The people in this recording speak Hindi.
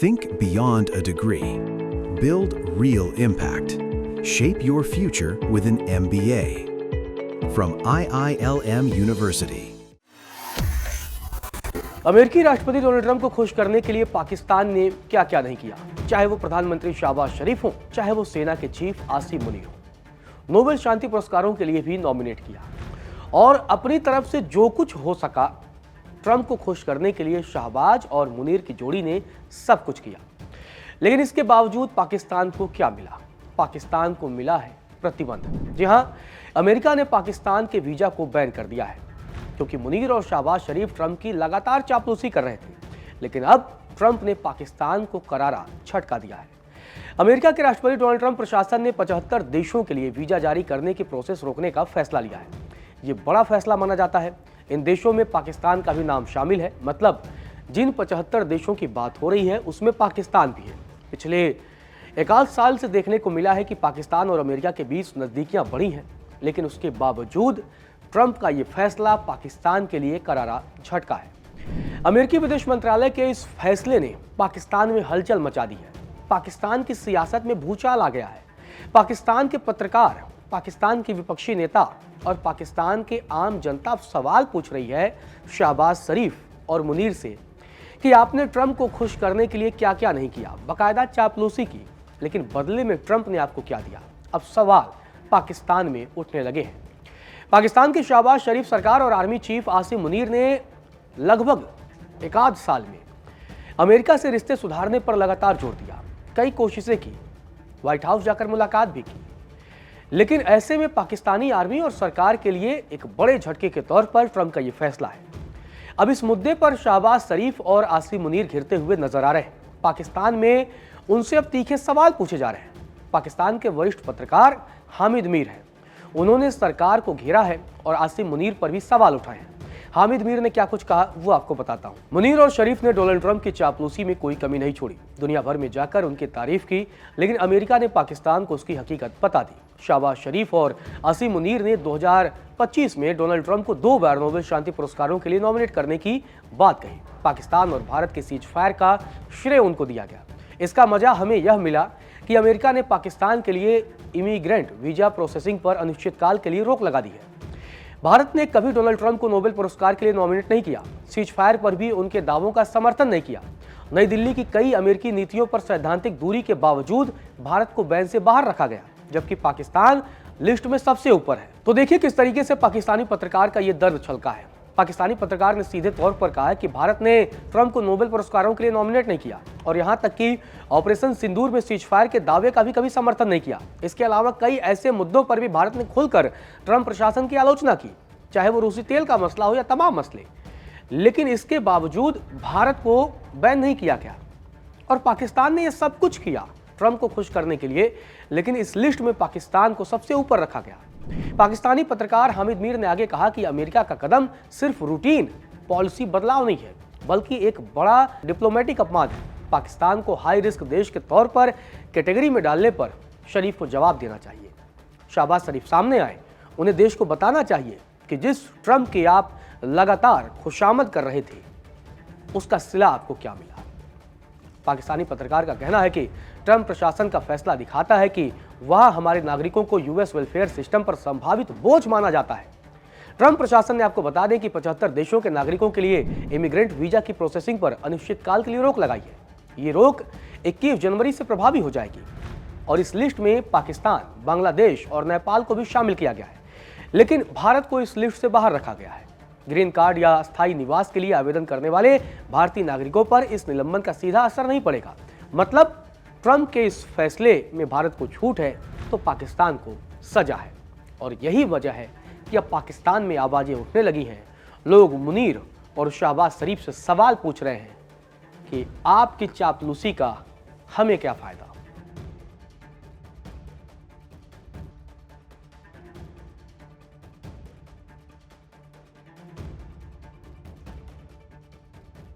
Think beyond a degree. Build real impact. Shape your future with an MBA. From IILM University. अमेरिकी राष्ट्रपति डोनाल्ड ट्रंप को खुश करने के लिए पाकिस्तान ने क्या क्या नहीं किया, चाहे वो प्रधानमंत्री शहबाज शरीफ हो, चाहे वो सेना के चीफ आसिम मुनीर हो। नोबेल शांति पुरस्कारों के लिए भी नॉमिनेट किया और अपनी तरफ से जो कुछ हो सका ट्रंप को खुश करने के लिए शहबाज और मुनीर की जोड़ी ने सब कुछ किया। लेकिन इसके बावजूद पाकिस्तान को क्या मिला? पाकिस्तान को मिला है प्रतिबंध। जी हां, अमेरिका ने पाकिस्तान के वीजा को बैन कर दिया है क्योंकि मुनीर और शहबाज शरीफ ट्रंप की लगातार चापलूसी कर रहे थे। लेकिन अब ट्रंप ने पाकिस्तान को करारा झटका दिया है। अमेरिका के राष्ट्रपति डोनाल्ड ट्रंप प्रशासन ने 75 देशों के लिए वीजा जारी करने की प्रोसेस रोकने का फैसला लिया है। ये बड़ा फैसला माना जाता है। इन देशों में पाकिस्तान का भी नाम शामिल है, मतलब जिन 75 देशों की बात हो रही है उसमें पाकिस्तान भी है। पिछले एक आध साल से देखने को मिला है कि पाकिस्तान और अमेरिका के बीच नजदीकियां बढ़ी हैं, लेकिन उसके बावजूद ट्रंप का ये फैसला पाकिस्तान के लिए करारा झटका है। अमेरिकी विदेश मंत्रालय के इस फैसले ने पाकिस्तान में हलचल मचा दी है। पाकिस्तान की सियासत में भूचाल आ गया है। पाकिस्तान के पत्रकार, पाकिस्तान के विपक्षी नेता और पाकिस्तान के आम जनता सवाल पूछ रही है शहबाज शरीफ और मुनीर से कि आपने ट्रंप को खुश करने के लिए क्या क्या नहीं किया, बाकायदा चापलूसी की, लेकिन बदले में ट्रंप ने आपको क्या दिया? अब सवाल पाकिस्तान में उठने लगे हैं। पाकिस्तान की शहबाज शरीफ सरकार और आर्मी चीफ आसिम मुनीर ने लगभग एक आध साल में अमेरिका से रिश्ते सुधारने पर लगातार जोर दिया। कई कोशिशें की, व्हाइट हाउस जाकर मुलाकात भी की, लेकिन ऐसे में पाकिस्तानी आर्मी और सरकार के लिए एक बड़े झटके के तौर पर ट्रंप का यह फैसला है। अब इस मुद्दे पर शहबाज शरीफ और आसिम मुनीर घिरते हुए नजर आ रहे हैं। पाकिस्तान में उनसे अब तीखे सवाल पूछे जा रहे हैं। पाकिस्तान के वरिष्ठ पत्रकार हामिद मीर हैं, उन्होंने सरकार को घेरा है और आसिम मुनीर पर भी सवाल उठाए हैं। हामिद मीर ने क्या कुछ कहा वो आपको बताता हूं। मुनीर और शरीफ ने डोनाल्ड ट्रंप की चापलूसी में कोई कमी नहीं छोड़ी, दुनिया भर में जाकर उनकी तारीफ की, लेकिन अमेरिका ने पाकिस्तान को उसकी हकीकत बता दी। शहबाज शरीफ और आसिम मुनीर ने 2025 में डोनाल्ड ट्रंप को 2 बार नोबेल शांति पुरस्कारों के लिए नॉमिनेट करने की बात कही। पाकिस्तान और भारत के सीज फायर का श्रेय उनको दिया गया। इसका मजा हमें यह मिला कि अमेरिका ने पाकिस्तान के लिए इमिग्रेंट वीजा प्रोसेसिंग पर अनिश्चितकाल के लिए रोक लगा दी है। भारत ने कभी डोनाल्ड ट्रंप को नोबेल पुरस्कार के लिए नॉमिनेट नहीं किया। सीज फायर पर भी उनके दावों का समर्थन नहीं किया। नई दिल्ली की कई अमेरिकी नीतियों पर सैद्धांतिक दूरी के बावजूद भारत को बैन से बाहर रखा गया, जबकि पाकिस्तान लिस्ट में सबसे ऊपर है। तो देखिए किस तरीके से पाकिस्तानी पत्रकार का यह दर्द छलका है। पाकिस्तानी पत्रकार ने सीधे तौर पर कहा है कि भारत ने ट्रंप को नोबेल पुरस्कारों के लिए नॉमिनेट नहीं किया और यहां तक कि ऑपरेशन सिंदूर में सीज फायर के दावे का भी कभी समर्थन नहीं किया। इसके अलावा कई ऐसे मुद्दों पर भी भारत ने खुलकर ट्रंप प्रशासन की आलोचना की, चाहे वो रूसी तेल का मसला हो या तमाम मसले। लेकिन इसके बावजूद भारत को बैन नहीं किया गया और पाकिस्तान ने यह सब कुछ किया ट्रंप को खुश करने के लिए, लेकिन इस लिस्ट में पाकिस्तान को सबसे ऊपर रखा गया। पाकिस्तानी पत्रकार हामिद मीर ने आगे कहा कि अमेरिका का कदम सिर्फ रूटीन पॉलिसी बदलाव नहीं है, बल्कि एक बड़ा डिप्लोमेटिक अपमान है। पाकिस्तान को हाई रिस्क देश के तौर पर कैटेगरी में डालने पर शरीफ को जवाब देना चाहिए। शहबाज शरीफ सामने आए, उन्हें देश को बताना चाहिए कि जिस ट्रंप की आप लगातार खुशामद कर रहे थे उसका सिला आपको क्या मिला। पाकिस्तानी पत्रकार का कहना है कि ट्रंप प्रशासन का फैसला दिखाता है कि वह हमारे नागरिकों को यूएस वेलफेयर सिस्टम पर संभावित बोझ माना जाता है। ट्रंप प्रशासन ने, आपको बता दें कि 75 देशों के नागरिकों के लिए इमिग्रेंट वीजा की प्रोसेसिंग पर अनिश्चितकाल के लिए रोक लगाई है। ये रोक 21 जनवरी से प्रभावी हो जाएगी और इस लिस्ट में पाकिस्तान, बांग्लादेश और नेपाल को भी शामिल किया गया है, लेकिन भारत को इस लिस्ट से बाहर रखा गया है। ग्रीन कार्ड या स्थायी निवास के लिए आवेदन करने वाले भारतीय नागरिकों पर इस निलंबन का सीधा असर नहीं पड़ेगा। मतलब ट्रंप के इस फैसले में भारत को छूट है तो पाकिस्तान को सजा है और यही वजह है कि अब पाकिस्तान में आवाजें उठने लगी हैं। लोग मुनीर और शहबाज शरीफ से सवाल पूछ रहे हैं कि आपकी चापलूसी का हमें क्या फायदा।